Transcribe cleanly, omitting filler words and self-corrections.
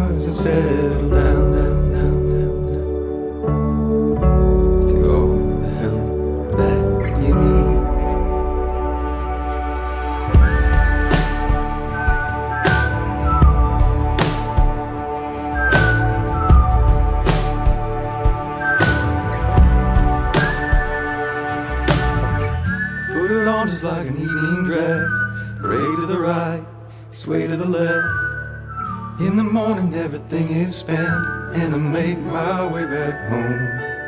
once have settled down, down, down, down, down, to all the help that you need. Put it on just like an evening dress, parade to the right, sway to the left. In the morning everything is spent, and I make my way back home.